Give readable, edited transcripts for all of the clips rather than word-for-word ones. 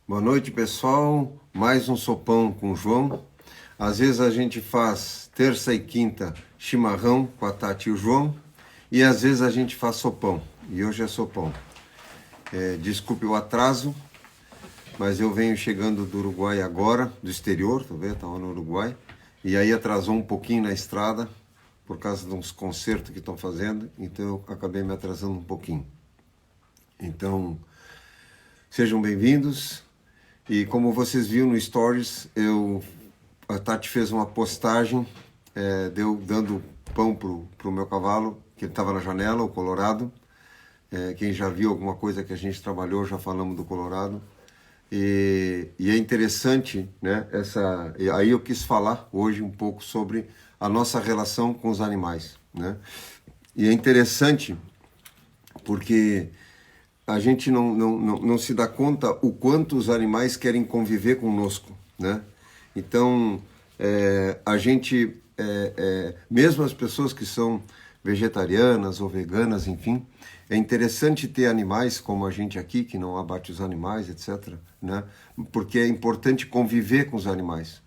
Boa noite, pessoal. Mais um sopão com o João. Às vezes a gente faz terça e quinta chimarrão com a Tati e o João. E às vezes a gente faz sopão. E hoje é sopão. Desculpe o atraso, mas eu venho chegando do Uruguai agora, do exterior, tá vendo? Estava no Uruguai. E aí atrasou um pouquinho na estrada, por causa de uns concertos que estão fazendo. Então eu acabei me atrasando um pouquinho. Então, sejam bem-vindos. E como vocês viram no Stories, a Tati fez uma postagem, dando pão pro meu cavalo, que ele estava na janela, o Colorado. Quem já viu alguma coisa que a gente trabalhou, já falamos do Colorado. E é interessante, né? Aí eu quis falar hoje um pouco sobre a nossa relação com os animais, né? E é interessante porque a gente não se dá conta o quanto os animais querem conviver conosco, né? Então, a gente, mesmo as pessoas que são vegetarianas ou veganas, enfim, é interessante ter animais como a gente aqui, que não abate os animais, etc., né? Porque é importante conviver com os animais.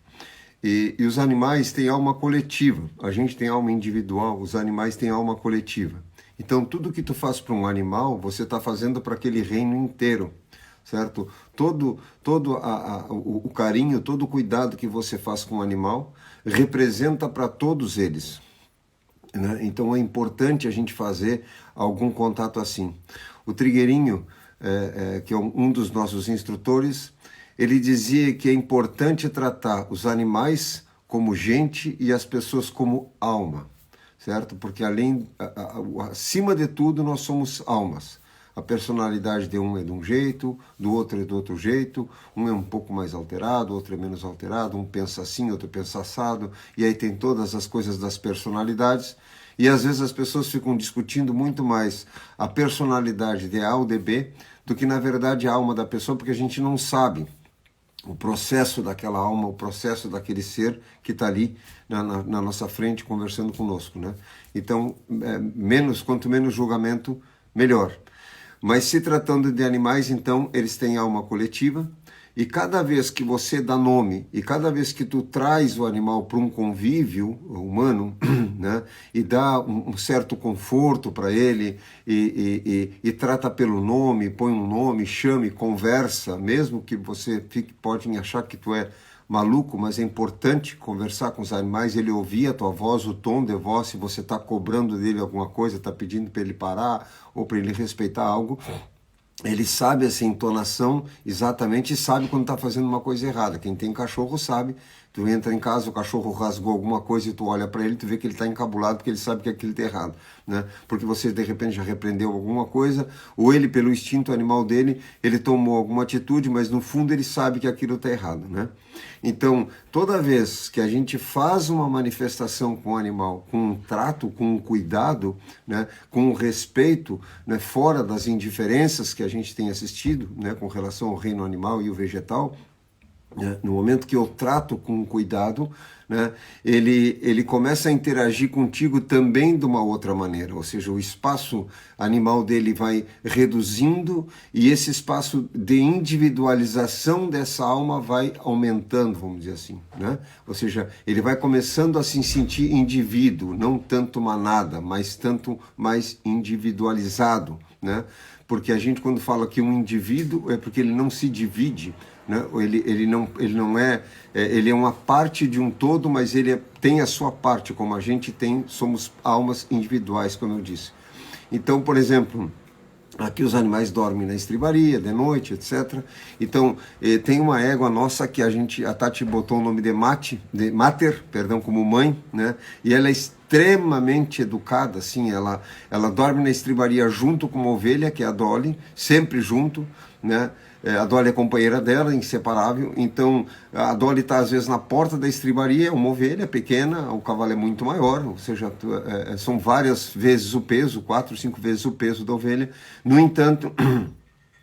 E os animais têm alma coletiva, a gente tem alma individual, os animais têm alma coletiva. Então, tudo que tu faz para um animal, você está fazendo para aquele reino inteiro, certo? Todo o carinho, todo o cuidado que você faz com o animal representa para todos eles, né? Então, é importante a gente fazer algum contato assim. O Trigueirinho, que é um dos nossos instrutores, ele dizia que é importante tratar os animais como gente e as pessoas como alma, certo? Porque acima de tudo nós somos almas. A personalidade de um é de um jeito, do outro é do outro jeito, um é um pouco mais alterado, outro é menos alterado, um pensa assim, outro pensa assado, e aí tem todas as coisas das personalidades, e às vezes as pessoas ficam discutindo muito mais a personalidade de A ou de B do que na verdade a alma da pessoa, porque a gente não sabe o processo daquela alma, o processo daquele ser que está ali na nossa frente conversando conosco, né? Então, quanto menos julgamento, melhor. Mas se tratando de animais, então, eles têm alma coletiva, e cada vez que você dá nome, e cada vez que tu traz o animal para um convívio humano, né, e dá um certo conforto para ele, e trata pelo nome, põe um nome, chame, conversa, mesmo que você pode achar que tu é maluco, mas é importante conversar com os animais, ele ouvir a tua voz, o tom de voz, se você está cobrando dele alguma coisa, está pedindo para ele parar, ou para ele respeitar algo, ele sabe essa entonação exatamente e sabe quando está fazendo uma coisa errada. Quem tem cachorro sabe. Tu entra em casa, o cachorro rasgou alguma coisa e tu olha para ele, tu vê que ele está encabulado porque ele sabe que aquilo está errado, né? Porque você de repente já repreendeu alguma coisa, ou ele pelo instinto animal dele, ele tomou alguma atitude, mas no fundo ele sabe que aquilo está errado, né? Então, toda vez que a gente faz uma manifestação com o animal, com um trato, com um cuidado, né, com um respeito, né, fora das indiferenças que a gente tem assistido, né, com relação ao reino animal e o vegetal, no momento que eu trato com cuidado, né, ele começa a interagir contigo também de uma outra maneira, ou seja, o espaço animal dele vai reduzindo e esse espaço de individualização dessa alma vai aumentando, vamos dizer assim, né? Ou seja, ele vai começando a se sentir indivíduo, não tanto manada, mas tanto mais individualizado, né? Porque a gente quando fala que um indivíduo é porque ele não se divide, né? Ele é uma parte de um todo, mas ele tem a sua parte, como a gente tem, somos almas individuais, como eu disse. Então, por exemplo, aqui os animais dormem na estribaria, de noite, etc. Então, tem uma égua nossa que a Tati botou o nome de Mater, como mãe, né? E ela é extremamente educada, assim, ela dorme na estribaria junto com uma ovelha, que é a Dolly, sempre junto, né? A Dolly é companheira dela, inseparável, então a Dolly está às vezes na porta da estribaria, uma ovelha pequena, o cavalo é muito maior, ou seja, são várias vezes o peso, 4, 5 vezes o peso da ovelha, no entanto,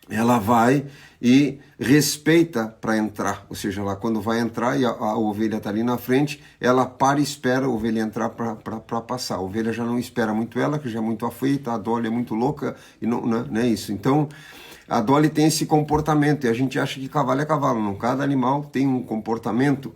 ela vai e respeita para entrar, ou seja, ela quando vai entrar e a ovelha está ali na frente, ela para e espera a ovelha entrar para passar. A ovelha já não espera muito ela, que já é muito afeita, a Dolly é muito louca, e não é isso. Então, a Dolly tem esse comportamento, e a gente acha que cavalo é cavalo, não, cada animal tem um comportamento,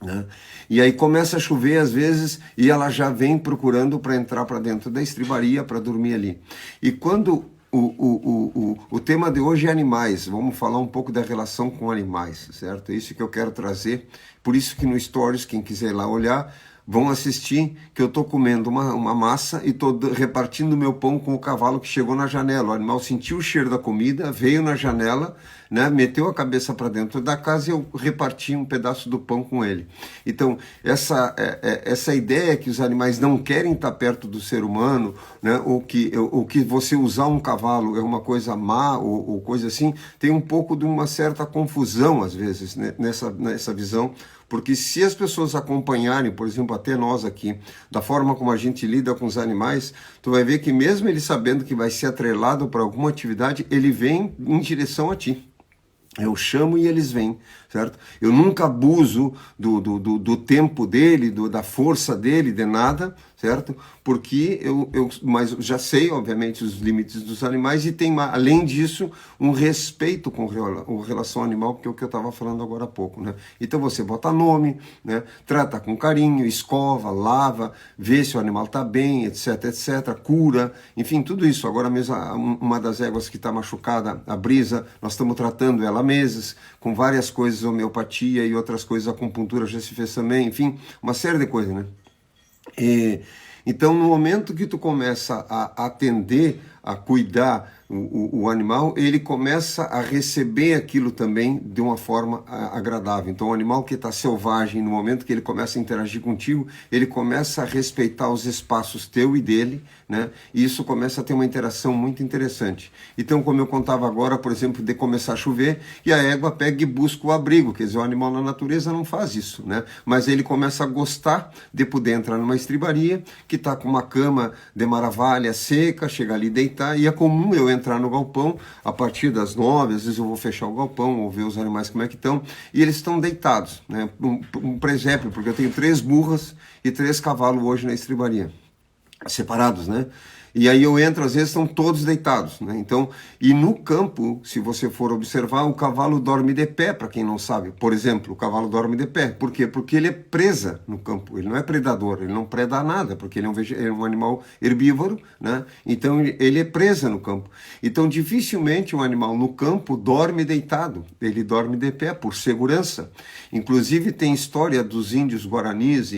né? E aí começa a chover às vezes, e ela já vem procurando para entrar para dentro da estribaria, para dormir ali. E quando o tema de hoje é animais, vamos falar um pouco da relação com animais, certo? É isso que eu quero trazer, por isso que no Stories, quem quiser ir lá olhar, vão assistir que eu estou comendo uma massa e estou repartindo meu pão com o cavalo que chegou na janela. O animal sentiu o cheiro da comida, veio na janela, né, meteu a cabeça para dentro da casa e eu reparti um pedaço do pão com ele. Então, essa ideia que os animais não querem estar perto do ser humano, né, ou que você usar um cavalo é uma coisa má ou coisa assim, tem um pouco de uma certa confusão, às vezes, né, nessa visão. Porque se as pessoas acompanharem, por exemplo, até nós aqui, da forma como a gente lida com os animais, tu vai ver que mesmo ele sabendo que vai ser atrelado para alguma atividade, ele vem em direção a ti. Eu chamo e eles vêm, certo? Eu nunca abuso do tempo dele, da força dele, de nada, certo? Porque mas já sei, obviamente, os limites dos animais e tem, além disso, um respeito com relação ao animal, que é o que eu estava falando agora há pouco, né? Então você bota nome, né? Trata com carinho, escova, lava, vê se o animal está bem, etc, etc, cura, enfim, tudo isso. Agora mesmo, uma das éguas que está machucada, a Brisa, nós estamos tratando ela há meses, com várias coisas, homeopatia e outras coisas, acupuntura já se fez também, enfim, uma série de coisas, né? Então, no momento que tu começa a atender, a cuidar o animal, ele começa a receber aquilo também de uma forma agradável. Então, o animal que está selvagem, no momento que ele começa a interagir contigo, ele começa a respeitar os espaços teu e dele, né? E isso começa a ter uma interação muito interessante. Então, como eu contava agora, por exemplo, de começar a chover, e a égua pega e busca o abrigo, quer dizer, o animal na natureza não faz isso, né? Mas ele começa a gostar de poder entrar numa estribaria, que está com uma cama de maravilha seca, chegar ali e deitar, e é comum eu entrar no galpão a partir das 9, às vezes eu vou fechar o galpão ou ver os animais como é que estão, e eles estão deitados, né? Um presépio, porque eu tenho 3 burras e 3 cavalos hoje na estribaria, separados, né? E aí eu entro, às vezes estão todos deitados, né? Então, e no campo, se você for observar, o cavalo dorme de pé, para quem não sabe. Por exemplo, o cavalo dorme de pé. Por quê? Porque ele é presa no campo, ele não é predador, ele não preda nada, porque ele é um animal herbívoro, né? Então ele é presa no campo. Então dificilmente um animal no campo dorme deitado, ele dorme de pé, por segurança. Inclusive tem história dos índios guaranis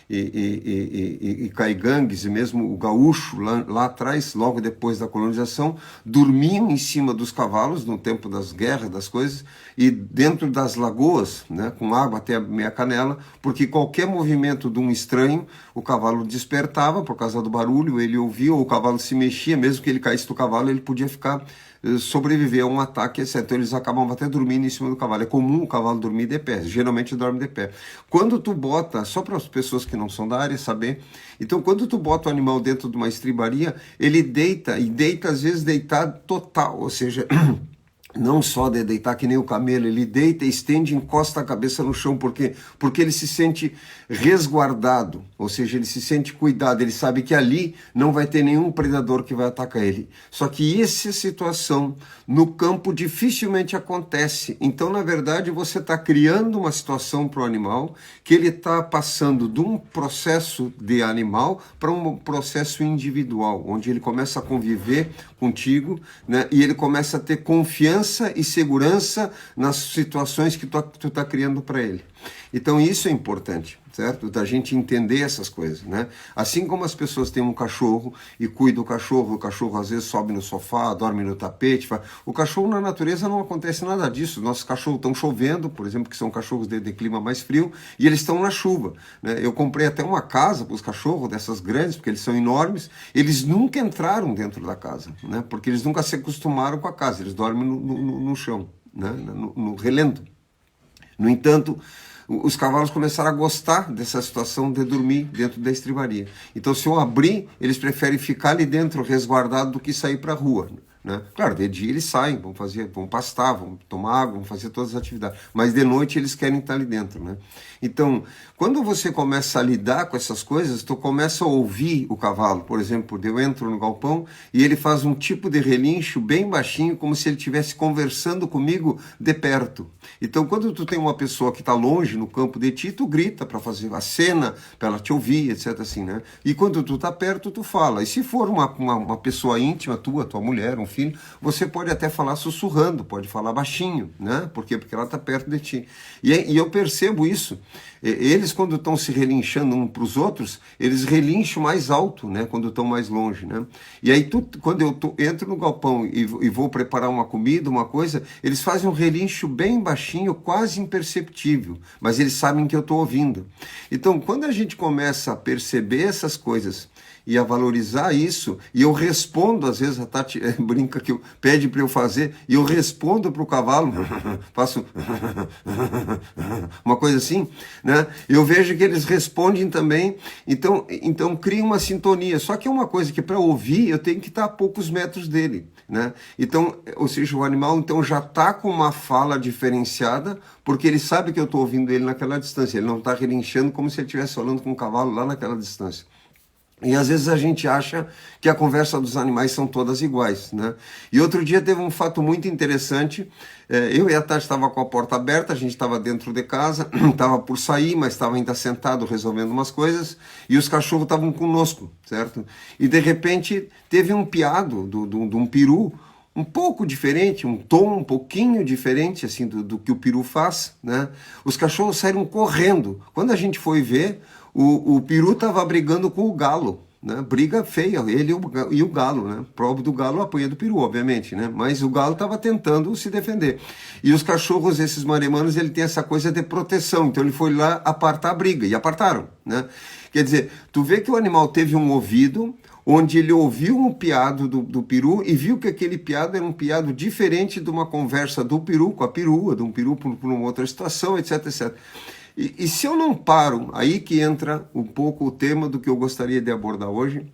e caigangues, e mesmo o gaúcho lá atrás, logo depois da colonização, dormiam em cima dos cavalos no tempo das guerras, das coisas, e dentro das lagoas, né, com água até a meia canela, porque qualquer movimento de um estranho, o cavalo despertava por causa do barulho, ele ouvia, ou o cavalo se mexia, mesmo que ele caísse do cavalo, ele podia sobreviver a um ataque, etc. Então eles acabavam até dormindo em cima do cavalo. É comum o cavalo dormir de pé, geralmente dorme de pé. Quando tu bota, só para as pessoas que não são da área saber, então quando tu bota o animal dentro de uma estribaria, ele deita, e deita às vezes deitado total, ou seja, não só de deitar que nem o camelo, ele deita, estende e encosta a cabeça no chão, porque ele se sente resguardado, ou seja, ele se sente cuidado, ele sabe que ali não vai ter nenhum predador que vai atacar ele. Só que essa situação no campo dificilmente acontece. Então, na verdade, você está criando uma situação para o animal que ele está passando de um processo de animal para um processo individual, onde ele começa a conviver contigo, né, e ele começa a ter confiança e segurança nas situações que tu está criando para ele. Então isso é importante, certo? Da gente entender essas coisas, né? Assim como as pessoas têm um cachorro e cuidam do cachorro, o cachorro às vezes sobe no sofá, dorme no tapete, o cachorro na natureza não acontece nada disso. Nossos cachorros estão chovendo, por exemplo, que são cachorros de clima mais frio, e eles estão na chuva, né? Eu comprei até uma casa para os cachorros, dessas grandes, porque eles são enormes, eles nunca entraram dentro da casa, né? Porque eles nunca se acostumaram com a casa, eles dormem no chão, né? No relento. No entanto, os cavalos começaram a gostar dessa situação de dormir dentro da estribaria. Então, se eu abrir, eles preferem ficar ali dentro, resguardado, do que sair para a rua, né? Claro, de dia eles saem, vão pastar, vão tomar água, vão fazer todas as atividades, mas de noite eles querem estar ali dentro, né? Então, quando você começa a lidar com essas coisas, tu começa a ouvir o cavalo. Por exemplo, eu entro no galpão e ele faz um tipo de relincho bem baixinho, como se ele estivesse conversando comigo de perto. Então, quando tu tem uma pessoa que está longe no campo de ti, tu grita para fazer a cena, para ela te ouvir, etc. assim, né? E quando tu está perto, tu fala. E se for uma pessoa íntima, tua mulher, um filho, você pode até falar sussurrando, pode falar baixinho, né? Por quê? Porque ela está perto de ti. E eu percebo isso. Eles, quando estão se relinchando uns para os outros, eles relincham mais alto, né? Quando estão mais longe, né? E aí, quando eu entro no galpão e vou preparar uma comida, uma coisa, eles fazem um relincho bem baixinho, quase imperceptível, mas eles sabem que eu estou ouvindo. Então, quando a gente começa a perceber essas coisas e a valorizar isso, e eu respondo, às vezes a Tati brinca que pede para eu fazer, e eu respondo para o cavalo, faço uma coisa assim, né? Eu vejo que eles respondem também, então cria uma sintonia, só que é uma coisa que para ouvir eu tenho que estar a poucos metros dele, né? Então, ou seja, o animal então já está com uma fala diferenciada, porque ele sabe que eu estou ouvindo ele naquela distância, ele não está relinchando como se ele estivesse falando com o cavalo lá naquela distância. E às vezes a gente acha que a conversa dos animais são todas iguais, né? E outro dia teve um fato muito interessante. Eu e a Tati estava com a porta aberta, a gente estava dentro de casa, estava por sair, mas estava ainda sentado resolvendo umas coisas, e os cachorros estavam conosco, certo? E de repente teve um piado de um peru, um pouco diferente, um tom um pouquinho diferente assim do que o peru faz, né? Os cachorros saíram correndo. Quando a gente foi ver, o peru estava brigando com o galo, né? Briga feia, ele e o galo, né? Prova do galo apanha do peru, obviamente, né? Mas o galo estava tentando se defender. E os cachorros, esses maremanos, ele tem essa coisa de proteção, então ele foi lá apartar a briga, e apartaram, né? Quer dizer, tu vê que o animal teve um ouvido, onde ele ouviu um piado do peru e viu que aquele piado era um piado diferente de uma conversa do peru com a perua, de um peru por uma outra situação, etc, etc. E se eu não paro, aí que entra um pouco o tema do que eu gostaria de abordar hoje,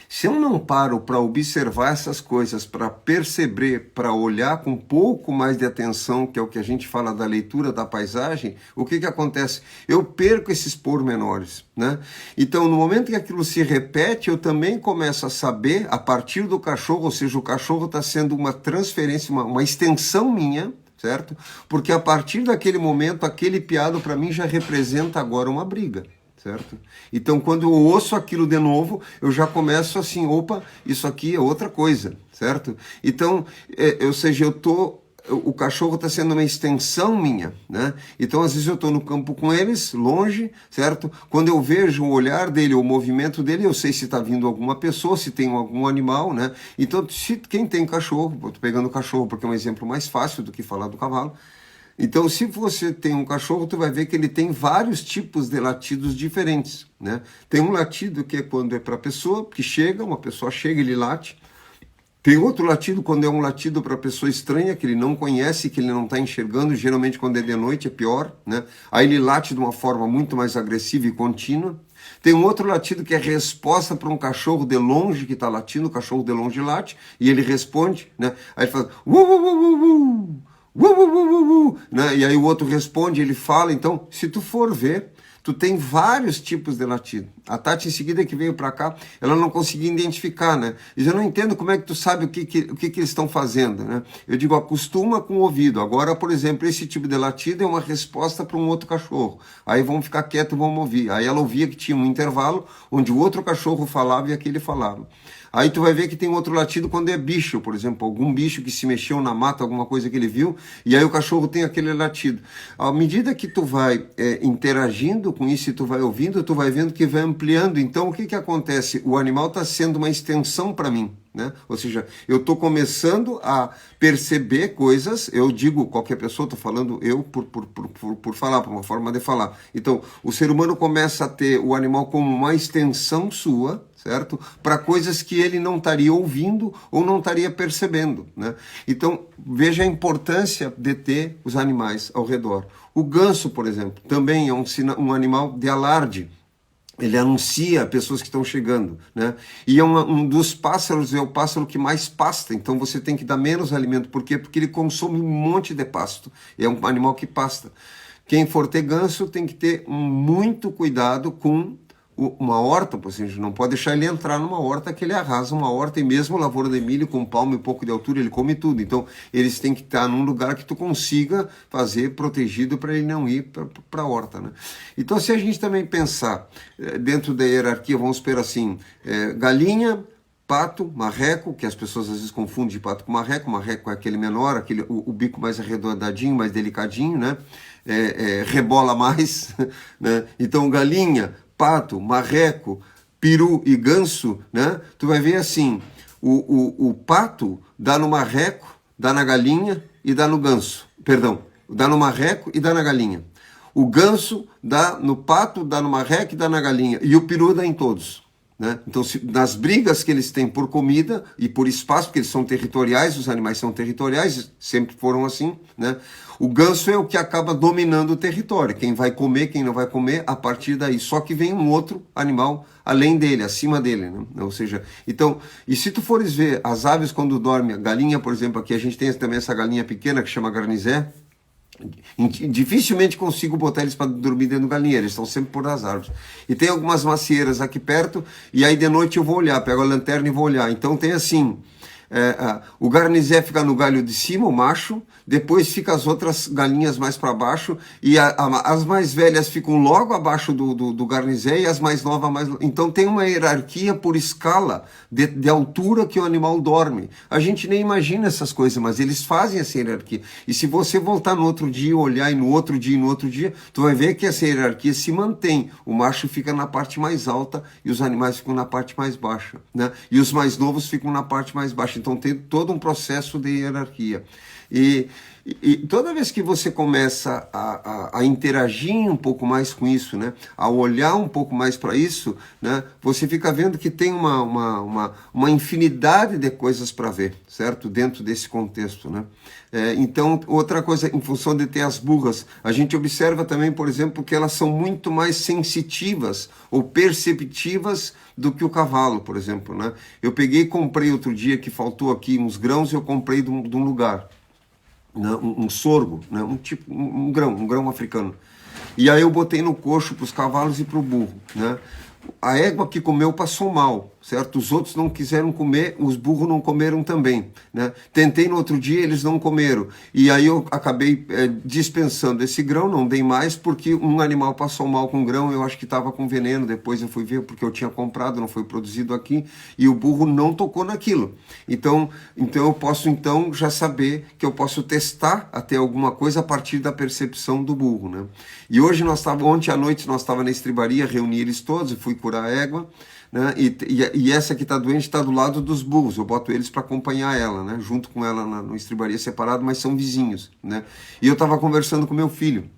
se eu não paro para observar essas coisas, para perceber, para olhar com um pouco mais de atenção, que é o que a gente fala da leitura da paisagem, o que acontece? Eu perco esses pormenores, né? Então, no momento que aquilo se repete, eu também começo a saber, a partir do cachorro, ou seja, o cachorro está sendo uma transferência, uma extensão minha, certo? Porque a partir daquele momento, aquele piado para mim já representa agora uma briga, certo? Então, quando eu ouço aquilo de novo, eu já começo assim, opa, isso aqui é outra coisa, certo? Então, ou seja, o cachorro está sendo uma extensão minha, né? Então, às vezes eu estou no campo com eles, longe, certo? Quando eu vejo o olhar dele, o movimento dele, eu sei se está vindo alguma pessoa, se tem algum animal, né? Então, quem tem cachorro, estou pegando o cachorro porque é um exemplo mais fácil do que falar do cavalo. Então, se você tem um cachorro, tu vai ver que ele tem vários tipos de latidos diferentes, né? Tem um latido que é quando é para a pessoa, que chega, uma pessoa chega, ele late. Tem outro latido quando é um latido para pessoa estranha, que ele não conhece, que ele não está enxergando, geralmente quando é de noite é pior, né? Aí ele late de uma forma muito mais agressiva e contínua. Tem um outro latido que é resposta para um cachorro de longe que está latindo, o cachorro de longe late, e ele responde, né? Aí ele fala, né? E aí o outro responde, ele fala. Então, se tu for ver, tu tem vários tipos de latido. A Tati, em seguida que veio para cá, ela não conseguia identificar, né? E eu não entendo como é que tu sabe o que eles estão fazendo, né? Eu digo, acostuma com o ouvido. Agora, por exemplo, esse tipo de latido é uma resposta para um outro cachorro. Aí vão ficar quietos e vão ouvir. Aí ela ouvia que tinha um intervalo onde o outro cachorro falava e aquele falava. Aí tu vai ver que tem outro latido quando é bicho, por exemplo, algum bicho que se mexeu na mata, alguma coisa que ele viu, e aí o cachorro tem aquele latido. À medida que tu vai interagindo com isso e tu vai ouvindo, tu vai vendo que vai ampliando. Então, o que acontece? O animal está sendo uma extensão para mim, né? Ou seja, eu estou começando a perceber coisas, eu digo, qualquer pessoa, estou falando eu por falar, por uma forma de falar. Então, o ser humano começa a ter o animal como uma extensão sua, certo? Para coisas que ele não estaria ouvindo ou não estaria percebendo, né? Então, veja a importância de ter os animais ao redor. O ganso, por exemplo, também é um animal de alarde. Ele anuncia pessoas que estão chegando, né? E é um dos pássaros, é o pássaro que mais pasta, então você tem que dar menos alimento. Por quê? Porque ele consome um monte de pasto. É um animal que pasta. Quem for ter ganso tem que ter muito cuidado com uma horta, por exemplo, não pode deixar ele entrar numa horta que ele arrasa uma horta, e mesmo lavoura de milho com um palmo e pouco de altura, ele come tudo. Então, eles têm que estar num lugar que tu consiga fazer protegido para ele não ir para a horta, né? Então, se a gente também pensar dentro da hierarquia, vamos supor assim, galinha, pato, marreco, que as pessoas às vezes confundem de pato com marreco. Marreco é aquele menor, o bico mais arredondadinho, mais delicadinho, né? Rebola mais, né? Então, galinha, pato, marreco, peru e ganso, né? Tu vai ver assim, o pato dá no marreco, dá na galinha e dá no ganso. Perdão, dá no marreco e dá na galinha. O ganso dá no pato, dá no marreco e dá na galinha. E o peru dá em todos. Né? Então, nas brigas que eles têm por comida e por espaço, porque eles são territoriais, os animais são territoriais, sempre foram assim, né? O ganso é o que acaba dominando o território, quem vai comer, quem não vai comer, a partir daí. Só que vem um outro animal além dele, acima dele, né? Ou seja, então, e se tu fores ver as aves quando dormem, a galinha, por exemplo, aqui a gente tem também essa galinha pequena que chama garnizé. Dificilmente consigo botar eles para dormir dentro do galinheiro, eles estão sempre por das árvores. E tem algumas macieiras aqui perto, e aí de noite eu vou olhar, pego a lanterna e vou olhar. Então tem assim, o garnizé fica no galho de cima, o macho, depois fica as outras galinhas mais para baixo, e as mais velhas ficam logo abaixo do garnizé, e as mais novas mais... Então tem uma hierarquia por escala de altura que o animal dorme. A gente nem imagina essas coisas, mas eles fazem essa hierarquia. E se você voltar no outro dia, olhar e no outro dia e no outro dia, tu vai ver que essa hierarquia se mantém. O macho fica na parte mais alta e os animais ficam na parte mais baixa, né? E os mais novos ficam na parte mais baixa. Então tem todo um processo de hierarquia. E toda vez que você começa a interagir um pouco mais com isso, né, a olhar um pouco mais para isso, né, você fica vendo que tem uma infinidade de coisas para ver, certo? Dentro desse contexto, né? Então, outra coisa, em função de ter as burras, a gente observa também, por exemplo, que elas são muito mais sensitivas ou perceptivas do que o cavalo, por exemplo, né? Eu peguei e comprei outro dia, que faltou aqui uns grãos, eu comprei de um lugar, né, um sorgo, né, um grão africano. E aí eu botei no coxo para os cavalos e para o burro, né? A égua que comeu passou mal, certo? Os outros não quiseram comer, os burros não comeram também, né? Tentei no outro dia, eles não comeram. E aí eu acabei dispensando esse grão, não dei mais, porque um animal passou mal com grão, eu acho que estava com veneno, depois eu fui ver, porque eu tinha comprado, não foi produzido aqui, e o burro não tocou naquilo. Então eu posso já saber que eu posso testar até alguma coisa a partir da percepção do burro, né? E hoje ontem à noite nós estávamos na estribaria, reuni eles todos, e fui curar a égua, né? E essa que está doente está do lado dos burros, eu boto eles para acompanhar ela, né? Junto com ela na estribaria separado, mas são vizinhos, né? E eu estava conversando com meu filho,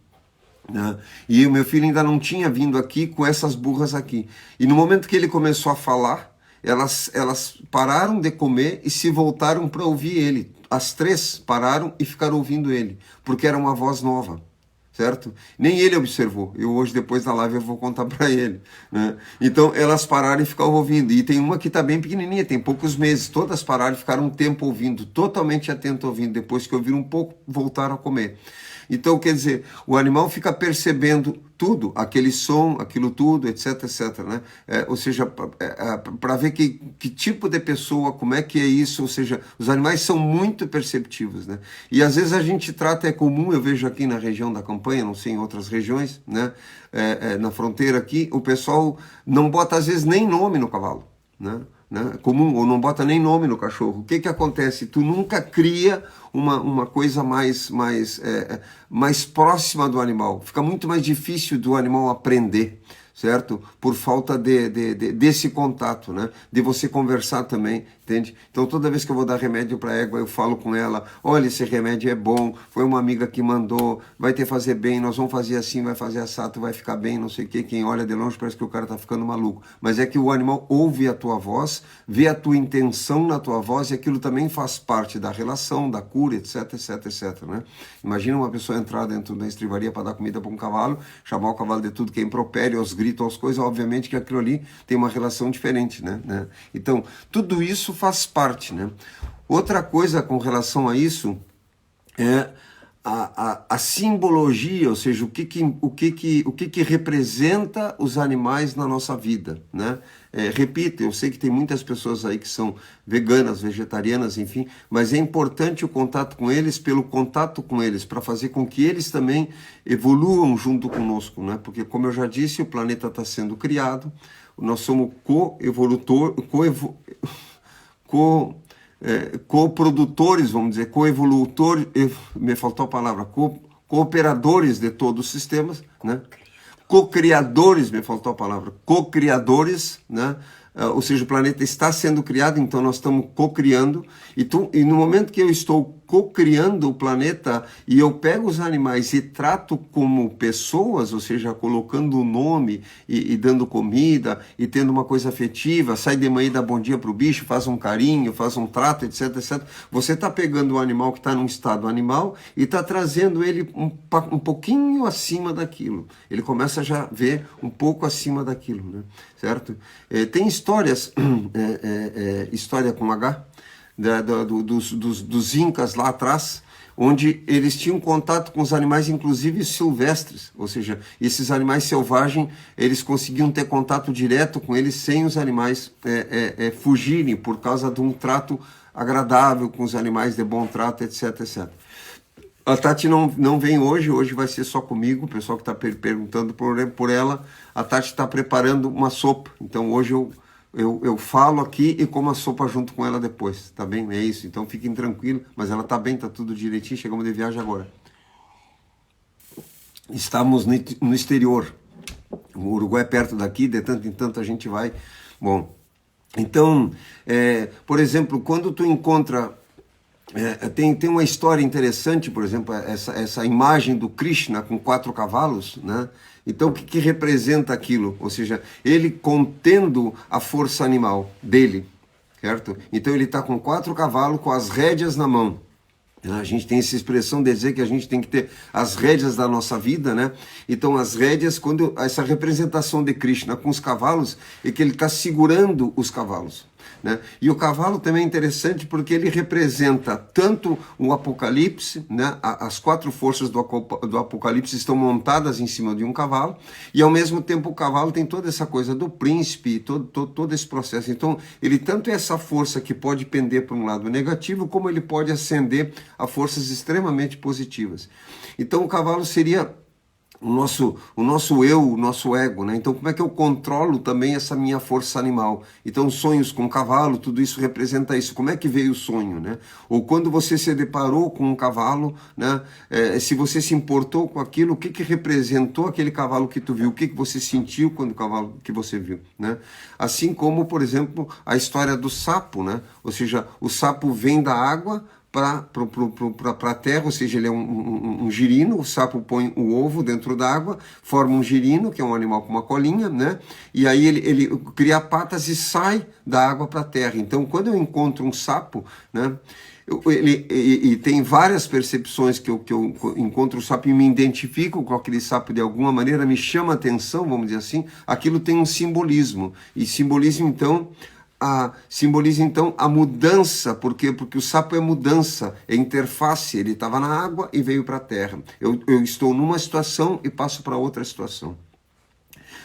né? E o meu filho ainda não tinha vindo aqui com essas burras aqui. E no momento que ele começou a falar, elas pararam de comer e se voltaram para ouvir ele. As três pararam e ficaram ouvindo ele, porque era uma voz nova. Certo? Nem ele observou. Eu hoje, depois da live, eu vou contar para ele, né? Então, elas pararam e ficaram ouvindo. E tem uma que está bem pequenininha, tem poucos meses. Todas pararam e ficaram um tempo ouvindo, totalmente atento ouvindo. Depois que ouviram um pouco, voltaram a comer. Então, quer dizer, o animal fica percebendo tudo, aquele som, aquilo tudo, etc, etc, né? Ou seja, para ver que tipo de pessoa, como é que é isso, ou seja, os animais são muito perceptivos, né? E às vezes a gente trata, é comum, eu vejo aqui na região da Campanha, não sei em outras regiões, né? Na fronteira aqui, o pessoal não bota às vezes nem nome no cavalo, né? Comum, ou não bota nem nome no cachorro. O que acontece? Tu nunca cria uma coisa mais próxima do animal. Fica muito mais difícil do animal aprender, certo? Por falta desse contato, né? De você conversar também, Entende? Então toda vez que eu vou dar remédio para a égua, eu falo com ela, olha, esse remédio é bom, foi uma amiga que mandou, vai te fazer bem, nós vamos fazer assim, vai fazer assado, vai ficar bem, não sei o que, quem olha de longe parece que o cara tá ficando maluco. Mas é que o animal ouve a tua voz, vê a tua intenção na tua voz e aquilo também faz parte da relação, da cura, etc, etc, etc, né? Imagina uma pessoa entrar dentro da estrivaria para dar comida para um cavalo, chamar o cavalo de tudo que é impropério, aos gritos, aos coisas, obviamente que aquilo ali tem uma relação diferente, né? Então, tudo isso faz parte, né? Outra coisa com relação a isso é a simbologia, ou seja, o que representa os animais na nossa vida, né? Repito, eu sei que tem muitas pessoas aí que são veganas, vegetarianas, enfim, mas é importante o contato com eles, pelo contato com eles, para fazer com que eles também evoluam junto conosco, né? Porque, como eu já disse, o planeta está sendo criado, nós somos co-produtores, vamos dizer, co-evolutores, me faltou a palavra, cooperadores de todos os sistemas, né? Co-criadores, me faltou a palavra, co-criadores, né? Ou seja, o planeta está sendo criado, então nós estamos co-criando, e no momento que eu estou co-criando o planeta, e eu pego os animais e trato como pessoas, ou seja, colocando o nome, e dando comida, e tendo uma coisa afetiva, sai de manhã e dá bom dia para o bicho, faz um carinho, faz um trato, etc, etc. Você está pegando o animal que está num estado animal, e está trazendo ele um pouquinho acima daquilo. Ele começa a já ver um pouco acima daquilo, né? Certo? Tem histórias, história com H, dos incas lá atrás, onde eles tinham contato com os animais, inclusive silvestres, ou seja, esses animais selvagens, eles conseguiam ter contato direto com eles sem os animais fugirem, por causa de um trato agradável com os animais, de bom trato, etc, etc. A Tati não vem hoje vai ser só comigo, o pessoal que está perguntando por ela. A Tati está preparando uma sopa, então hoje eu falo aqui e como a sopa junto com ela depois, tá bem? É isso, então fiquem tranquilos, mas ela tá bem, tá tudo direitinho, chegamos de viagem agora. Estamos no exterior, o Uruguai é perto daqui, de tanto em tanto a gente vai. Bom, então, por exemplo, quando tu encontra... tem uma história interessante, por exemplo, essa imagem do Krishna com 4 cavalos, né? Então, o que representa aquilo? Ou seja, ele contendo a força animal dele, certo? Então, ele está com 4 cavalos, com as rédeas na mão. A gente tem essa expressão de dizer que a gente tem que ter as rédeas da nossa vida, né? Então, as rédeas, essa representação de Krishna com os cavalos, é que ele está segurando os cavalos, né? E o cavalo também é interessante porque ele representa tanto o Apocalipse, né? As 4 forças do Apocalipse estão montadas em cima de um cavalo, e ao mesmo tempo o cavalo tem toda essa coisa do príncipe, todo esse processo. Então, ele tanto é essa força que pode pender para um lado negativo, como ele pode ascender a forças extremamente positivas. Então, o cavalo seria o nosso eu, o nosso ego, né? Então, como é que eu controlo também essa minha força animal? Então, sonhos com cavalo, tudo isso representa isso. Como é que veio o sonho, né? Ou quando você se deparou com um cavalo, né? Se você se importou com aquilo, o que representou aquele cavalo que tu viu? O que você sentiu quando o cavalo que você viu, né? Assim como, por exemplo, a história do sapo, né? Ou seja, o sapo vem da água para a terra, ou seja, ele é um girino, o sapo põe o ovo dentro d'água, forma um girino, que é um animal com uma colinha, né? E aí ele cria patas e sai da água para a terra. Então, quando eu encontro um sapo, né? E tem várias percepções que eu encontro o sapo e me identifico com aquele sapo de alguma maneira, me chama a atenção, vamos dizer assim, aquilo tem um simbolismo. E simbolismo, então... simboliza então a mudança, por quê? Porque o sapo é mudança, é interface, ele estava na água e veio para a terra. Eu estou numa situação e passo para outra situação.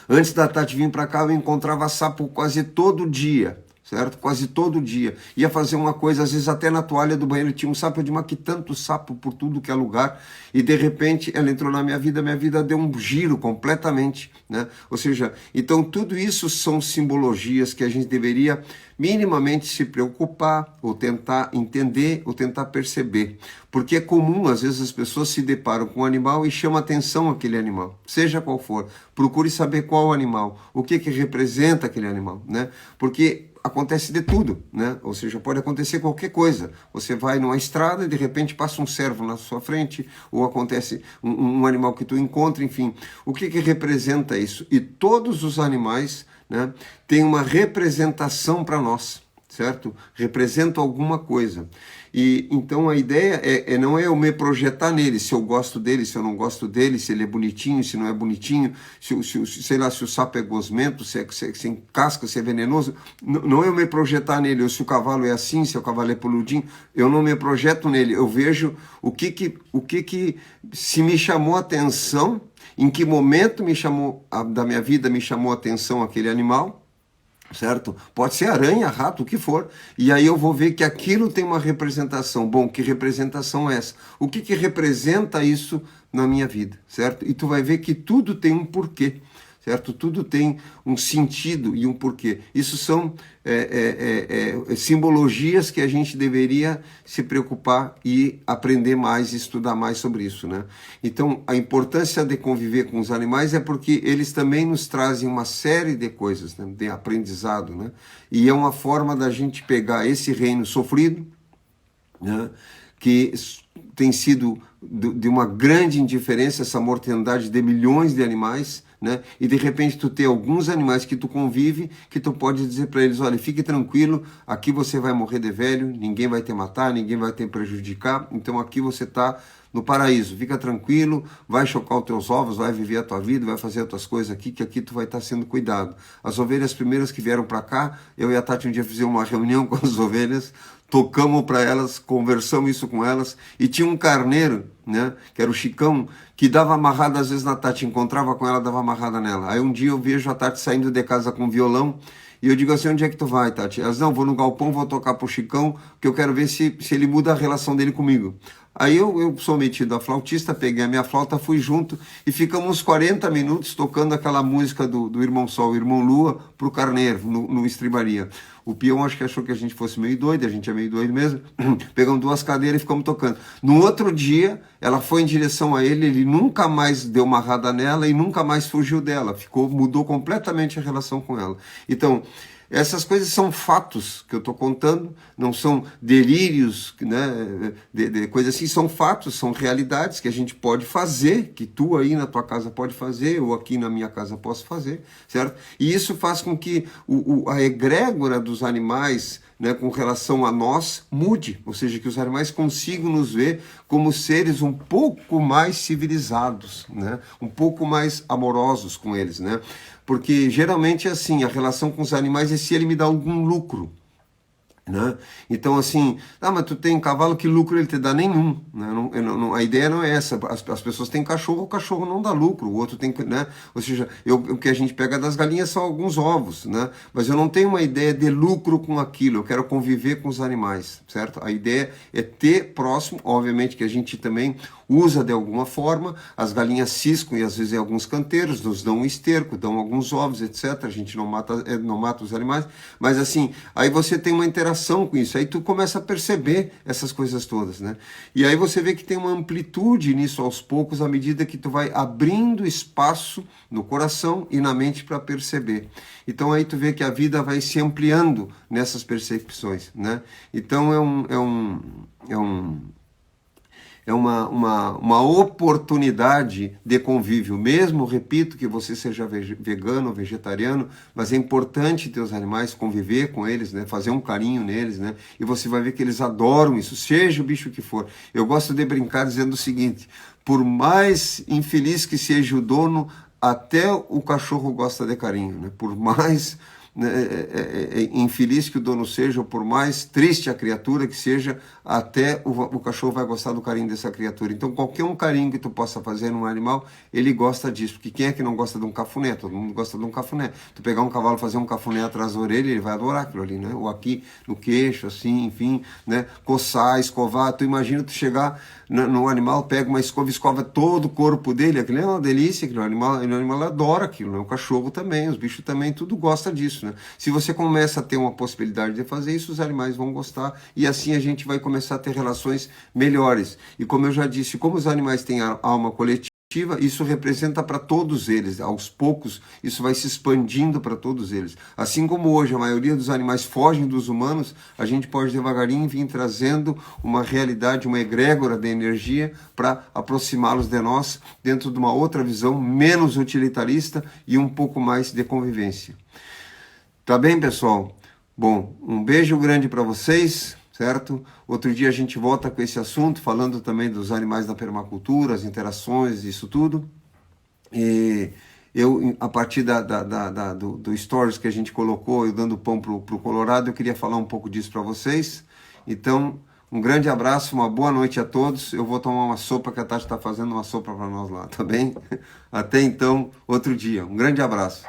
Antes da Tati vir para cá, eu encontrava sapo quase todo dia, certo? Quase todo dia. Ia fazer uma coisa, às vezes até na toalha do banheiro tinha um sapo, eu digo, mas que tanto sapo por tudo que é lugar, e de repente ela entrou na minha vida deu um giro completamente, né? Ou seja, então tudo isso são simbologias que a gente deveria minimamente se preocupar, ou tentar entender, ou tentar perceber. Porque é comum, às vezes, as pessoas se deparam com um animal e chama atenção aquele animal, seja qual for. Procure saber qual animal, o que representa aquele animal, né? Porque acontece de tudo, né? Ou seja, pode acontecer qualquer coisa. Você vai numa estrada e de repente passa um cervo na sua frente, ou acontece um animal que tu encontra, enfim. O que representa isso? E todos os animais, né, têm uma representação para nós, certo? Representam alguma coisa. E então a ideia não é eu me projetar nele, se eu gosto dele, se eu não gosto dele, se ele é bonitinho, se não é bonitinho, sei lá, se o sapo é gosmento, se é casca, se é venenoso. Não é eu me projetar nele, ou se o cavalo é assim, se o cavalo é peludinho, eu não me projeto nele, eu vejo o que se me chamou a atenção, em que momento da minha vida me chamou a atenção aquele animal, certo? Pode ser aranha, rato, o que for. E aí eu vou ver que aquilo tem uma representação. Bom, que representação é essa? O que representa isso na minha vida, certo? E tu vai ver que tudo tem um porquê, certo? Tudo tem um sentido e um porquê. Isso são simbologias que a gente deveria se preocupar e aprender mais, estudar mais sobre isso, né? Então, a importância de conviver com os animais é porque eles também nos trazem uma série de coisas, né? De aprendizado, né? E é uma forma da gente pegar esse reino sofrido, né? Que tem sido de uma grande indiferença, essa mortandade de milhões de animais, né? E de repente tu tem alguns animais que tu convive, que tu pode dizer para eles, olha, fique tranquilo, aqui você vai morrer de velho, ninguém vai te matar, ninguém vai te prejudicar, então aqui você está no paraíso, fica tranquilo, vai chocar os teus ovos, vai viver a tua vida, vai fazer as tuas coisas aqui, que aqui tu vai estar sendo cuidado. As ovelhas primeiras que vieram para cá, eu e a Tati um dia fizemos uma reunião com as ovelhas, tocamos para elas, conversamos isso com elas, e tinha um carneiro, né, que era o Chicão, que dava amarrada às vezes na Tati, encontrava com ela, dava amarrada nela. Aí um dia eu vejo a Tati saindo de casa com violão, e eu digo assim, onde é que tu vai, Tati? Elas, não, vou no galpão, vou tocar pro Chicão, que eu quero ver se ele muda a relação dele comigo. Aí eu sou metido a flautista, peguei a minha flauta, fui junto e ficamos uns 40 minutos tocando aquela música do Irmão Sol, Irmão Lua, pro carneiro, no estribaria. O peão acho que achou que a gente fosse meio doido, a gente é meio doido mesmo. Pegamos 2 cadeiras e ficamos tocando. No outro dia, ela foi em direção a ele nunca mais deu uma amarrada nela e nunca mais fugiu dela. Mudou completamente a relação com ela. Então, essas coisas são fatos que eu estou contando, não são delírios, né, de coisas assim, são fatos, são realidades que a gente pode fazer, que tu aí na tua casa pode fazer, ou aqui na minha casa posso fazer, certo? E isso faz com que a egrégora dos animais, né, com relação a nós, mude, ou seja, que os animais consigam nos ver como seres um pouco mais civilizados, né, um pouco mais amorosos com eles, né? Porque geralmente é assim, a relação com os animais é se ele me dá algum lucro, né? Então assim, mas tu tem um cavalo, que lucro ele te dá? Nenhum, né? A ideia não é essa. As pessoas têm cachorro, o cachorro não dá lucro, o outro tem, né? Ou seja, o que a gente pega das galinhas são alguns ovos, né? Mas eu não tenho uma ideia de lucro com aquilo, eu quero conviver com os animais, certo? A ideia é ter próximo, obviamente que a gente também usa de alguma forma, as galinhas ciscam e às vezes em alguns canteiros, nos dão um esterco, dão alguns ovos, etc. A gente não mata os animais, mas assim, aí você tem uma interação com isso, aí tu começa a perceber essas coisas todas, né? E aí você vê que tem uma amplitude nisso aos poucos, à medida que tu vai abrindo espaço no coração e na mente para perceber. Então aí tu vê que a vida vai se ampliando nessas percepções, né? Então é uma oportunidade de convívio, mesmo, repito, que você seja vegano, vegetariano, mas é importante ter os animais, conviver com eles, né? Fazer um carinho neles, né? E você vai ver que eles adoram isso, seja o bicho que for. Eu gosto de brincar dizendo o seguinte, por mais infeliz que seja o dono, até o cachorro gosta de carinho, né? Por mais infeliz que o dono seja, ou por mais triste a criatura que seja, até o cachorro vai gostar do carinho dessa criatura. Então qualquer um carinho que tu possa fazer num animal, ele gosta disso, porque quem é que não gosta de um cafuné? Todo mundo gosta de um cafuné. Tu pegar um cavalo, fazer um cafuné atrás da orelha, ele vai adorar aquilo ali, né? Ou aqui no queixo, assim, enfim, né? Coçar, escovar. Tu imagina tu chegar no animal, pega uma escova, escova todo o corpo dele, aquilo é uma delícia, aquilo, o animal adora aquilo, né? O cachorro também, os bichos também, tudo gosta disso, né? Se você começa a ter uma possibilidade de fazer isso, os animais vão gostar, e assim a gente vai começar a ter relações melhores. E como eu já disse, como os animais têm a alma coletiva, isso representa para todos eles. Aos poucos, isso vai se expandindo para todos eles. Assim como hoje a maioria dos animais fogem dos humanos, a gente pode devagarinho vir trazendo uma realidade, uma egrégora de energia para aproximá-los de nós dentro de uma outra visão menos utilitarista e um pouco mais de convivência. Tá bem, pessoal? Bom, um beijo grande para vocês. Certo? Outro dia a gente volta com esse assunto, falando também dos animais da permacultura, as interações, isso tudo. E eu, a partir do stories que a gente colocou, eu dando pão pro Colorado, eu queria falar um pouco disso para vocês. Então, um grande abraço, uma boa noite a todos. Eu vou tomar uma sopa, que a Tati está fazendo uma sopa para nós lá, tá bem? Até então, outro dia. Um grande abraço.